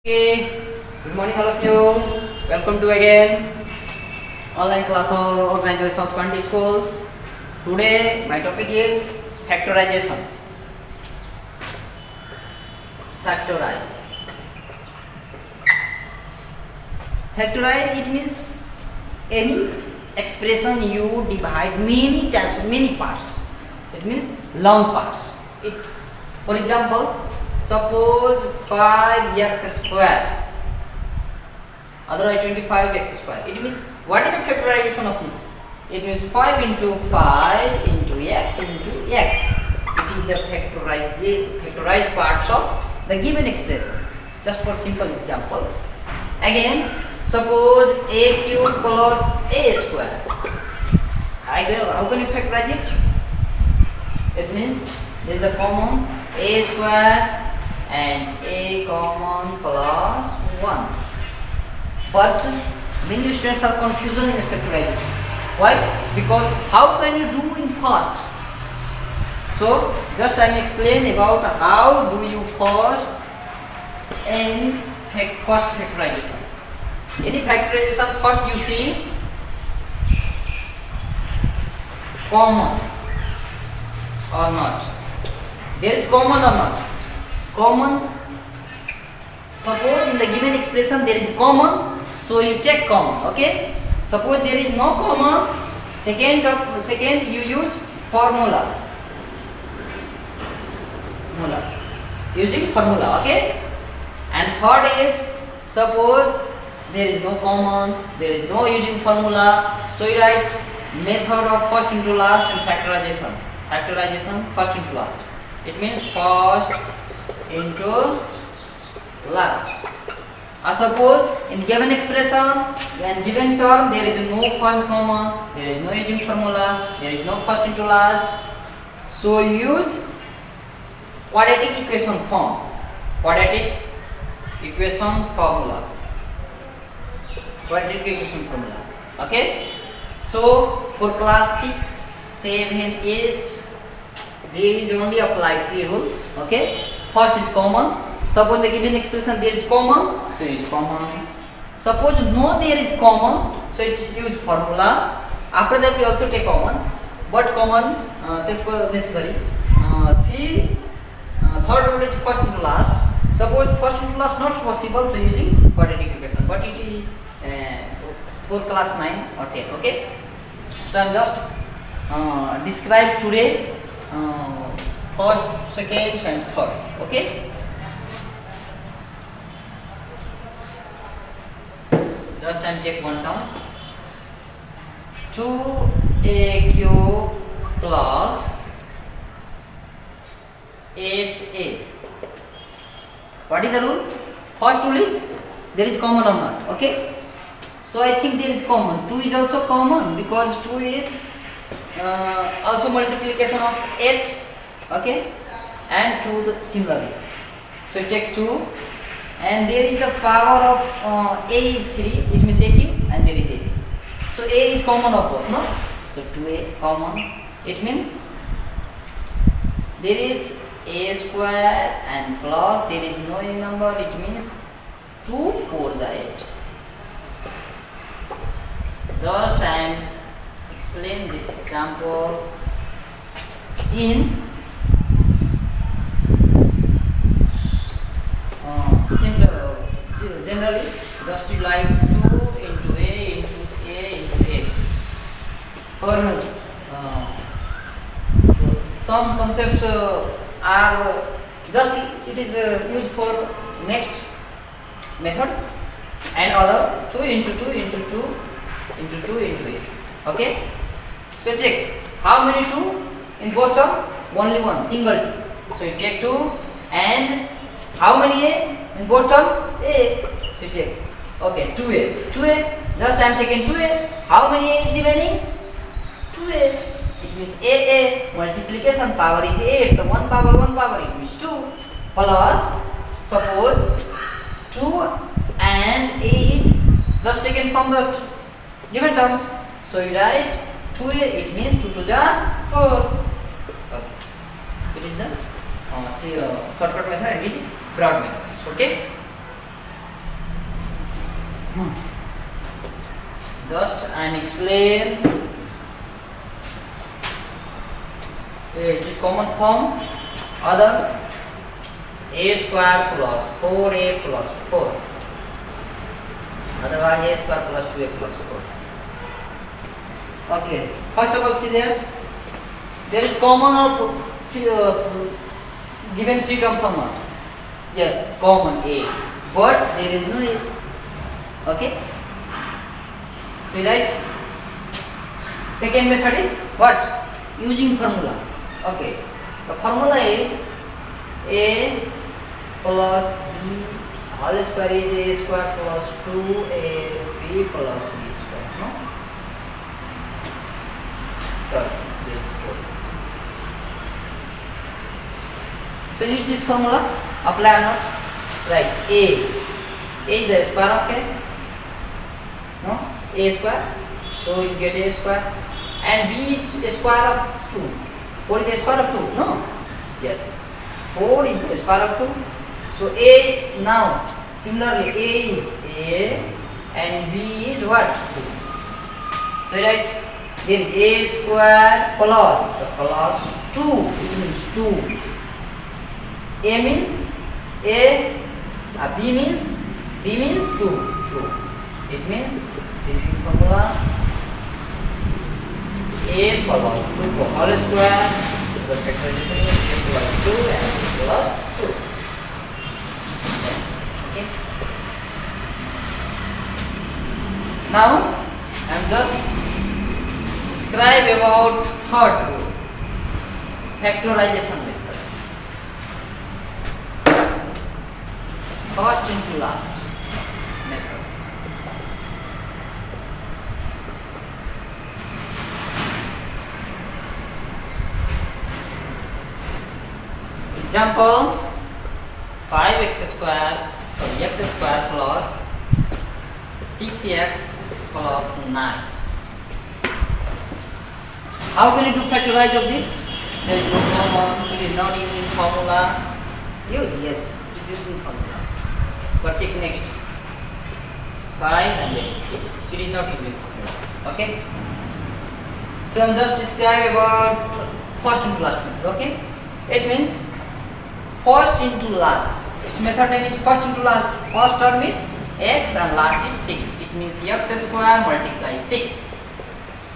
Okay, good morning all of you. Welcome to again online class of Organization South County Schools. Today my topic is factorization. Factorize. Factorize, it means any expression you divide many times, many parts. It means long parts. For example, suppose 5x square, otherwise 25x square. It means, what is the factorization of this? It means 5 into 5 into x into x. It is the factorized parts of the given expression. Just for simple examples. Again, suppose a cube plus a square. How can you factorize it? It means there is a common a square and a common plus 1. But many students are confused in factorization. Why? Because how can you do in fast? So just I am explain about how do you first in first factorizations. Any factorization, first you see common or not. There is common or not? Common. Suppose in the given expression there is common, so you take common. Okay. Suppose there is no common, second you use formula. Using formula. Okay. And third is, suppose there is no common, there is no using formula, so you write method of first into last and factorization. Factorization first into last. It means first into last. Suppose in given expression and given term there is no first comma, there is no using formula, there is no first into last. So use quadratic equation form. Quadratic equation formula. Quadratic equation formula. Okay. So for class 6, 7, 8, there is only apply 3 rules. Okay. First is common. Suppose the given expression there is common, so use common. Suppose no there is common, so it use formula. After that we also take common, but common necessary. Third rule is first into last. Suppose first into last not possible, so using quadratic equation. But it is for class 9 or 10. Okay. So I am just describe today first, second and third. Okay. Just I take one down. 2a cube plus 8a. What is the rule? First rule is there is common or not. Okay. So I think there is common. 2 is also common because 2 is also multiplication of 8. Okay. And 2 similarly. So take 2. And there is the power of a is 3, it means a cube, and there is a. So a is common of both, no? So 2a common, it means there is a square and plus there is no any number, it means 2 4s are 8. Just I am explain this example in simple. Generally just you like 2 into a into a into a. For some concepts are just it is used for next method, and other 2 into 2 into 2 into 2 into a. Okay. So check how many 2 in both term? Only one, single 2. So you take 2 and how many a in both term? A. So you take. Okay, 2a. 2a. Just I am taking 2a. How many a is remaining? 2a. It means a. Multiplication power is 8. The 1 power it means 2. Plus, suppose 2 and a is just taken from the given terms. So you write 2a. It means 2 to the 4. Okay. It is the shortcut method and it is broad method. Okay. Just I explain. It is common form. Other a square plus 4a plus 4. Otherwise a square plus 2a plus 4. Okay. First of all, see there. There is common or given three terms or not? Yes, common a. But there is no a. Okay. So right. Second method is what? Using formula. Okay. The formula is a plus b whole square is a square plus 2ab plus b square. No? Sorry, this 4. So use this formula. Apply or not? Right. A is the square of a. No? A square. So you get a square. And b is a square of 2. 4 is the square of 2. No? Yes. 4 is the square of 2. So a now similarly a is a and b is what? 2. So right, then a square plus the plus 2, it means 2. A means a, b means 2. 2. It means this is the formula a plus 2 whole square. The factorization is a plus 2 and plus 2. Okay. Now I am just describe about third rule, factorization method. First into last method. Example 5x square, sorry, x square plus 6x plus 9. How can you do factorize of this? There is no common, it is not using formula. Use, yes, it is using formula. But check next. 5 and then 6. It is not using formula. Okay? So I am just describe about first into last method. Okay? It means first into last. Its method name is first into last. First term is x and last is 6. It means x square multiply 6.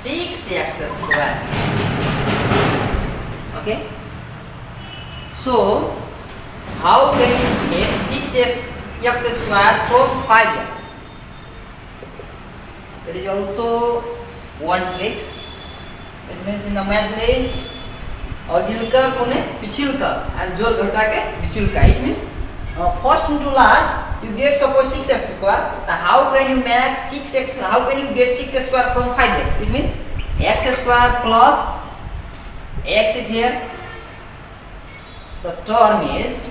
6x square. Okay. So how can you get 6x square from 5x? It is also one trick. It means in the math lane अगिल का कोने पिछिल का and जोड़ घटा के पिछिल का. It means first into last you get suppose 6x square. How can you make 6x? How can you get 6x square from 5x? It means x square plus x is here. The term is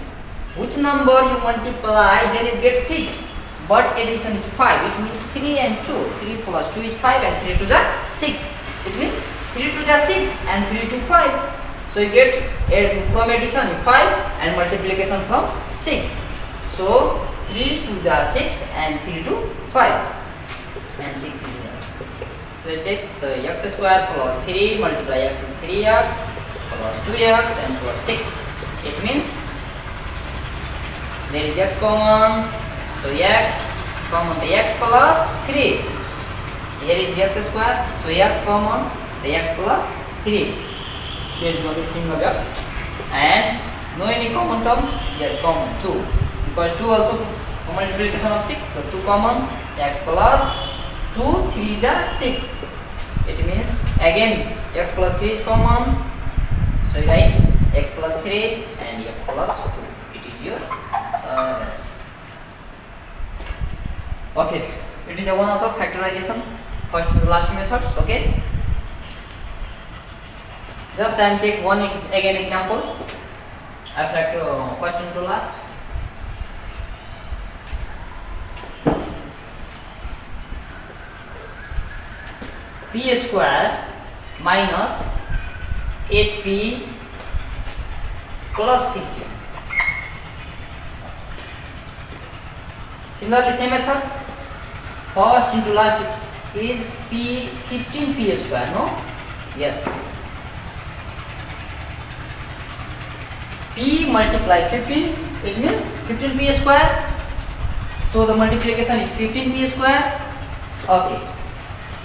which number you multiply then you get 6. But addition is 5. It means 3 and 2. 3 plus 2 is 5 and 3 to the 6. It means 3 to the 6 and 3 to 5. So you get from addition 5 and multiplication from 6. So 3 to the 6 and 3 to 5 and 6 is here. So it takes x square plus 3 multiply x is 3x plus 2x and plus 6. It means there is x common. So x common the x plus 3. Here is x square. So x common the x plus 3. Here is the sum of x. And no any common terms? Yes, common 2. Because 2 also multiplication of 6. So 2 common x plus 2, 3 is 6. It means again x plus 3 is common. So you write x plus 3 and x plus 2. It is your okay. It is a one of the factorization first to last methods. Okay. Just I take one again examples. I factor first into last. P square minus 8p plus 15. Similarly, same method. first into last is p 15p square, no? Yes. P multiply 15, it means 15p square. So the multiplication is 15p square. Okay.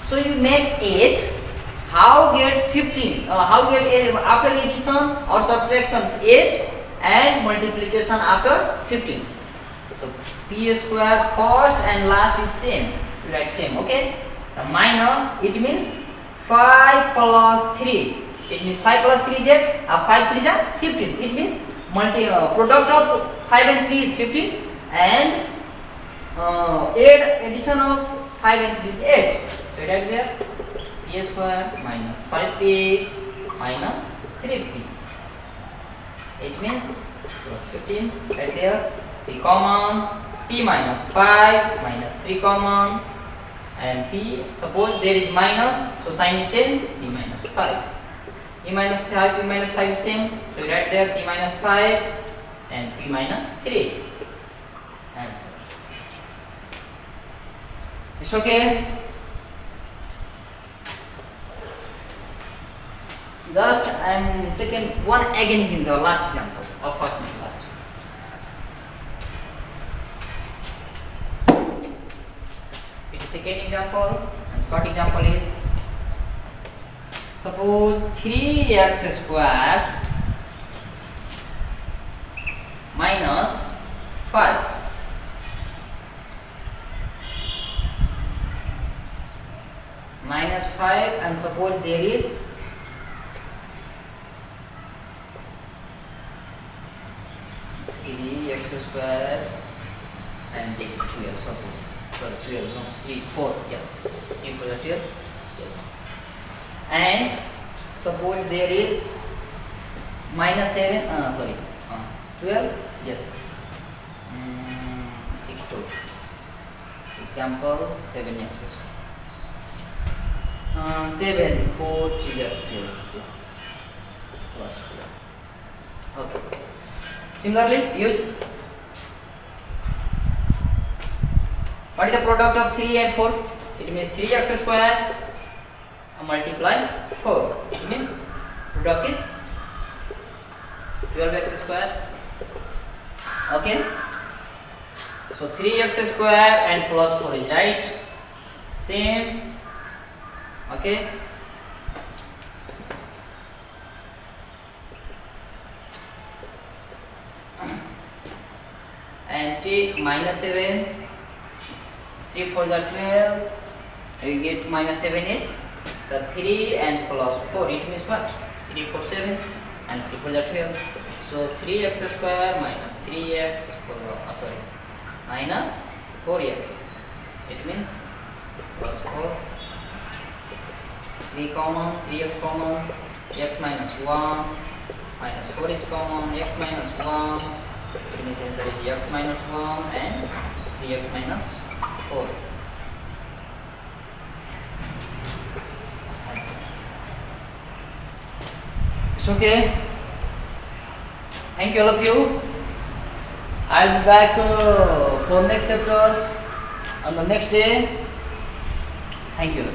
So you make 8. How get 15? How get 8 after addition or subtraction? 8 and multiplication after 15. So p square first and last is same. You write same. Okay. The minus, it means 5 plus 3. It means 5 plus 3 is 8. 5 3 is 15. It means product of 5 and 3 is 15 and 8 addition of 5 and 3 is 8. So right there, p square minus 5p minus 3p. It means plus 15 right there. P common, p minus 5 minus 3 common, and p, suppose there is minus, so sign is change, p minus 5. P minus 5, p minus 5 is same, so you write there p minus 5 and p minus 3. Answer. It's okay. Just I am taking one again in the last example of first and last. The second example and third example is, suppose 3x square minus 5 minus 5, and suppose there is 3x square and 12, suppose. Sorry, 12, no, 3, 4, yeah, 3 for the 12, yes. And suppose there is minus 7, 12, yes, 62. Example 7x square. 7, 4, 3, 12, plus 12. Okay. Similarly, use what is the product of 3 and 4? It means 3x square multiply 4. It means product is 12x square. Okay. So 3x square and plus 4 is right. Same. Okay. And take minus 7. 3 4 is 12. You get minus 7 is the 3 and plus 4. It means what? 3 4 7 and 3 4 is 12. So 3x square minus 3x minus 4x. It means plus 4. 3 common, 3x common, x minus 1 minus 4 is common, x minus 1. It means answer is x minus 1 and 3x minus 4. Answer. It's okay. Thank you all of you. I'll be back for next chapters on the next day. Thank you.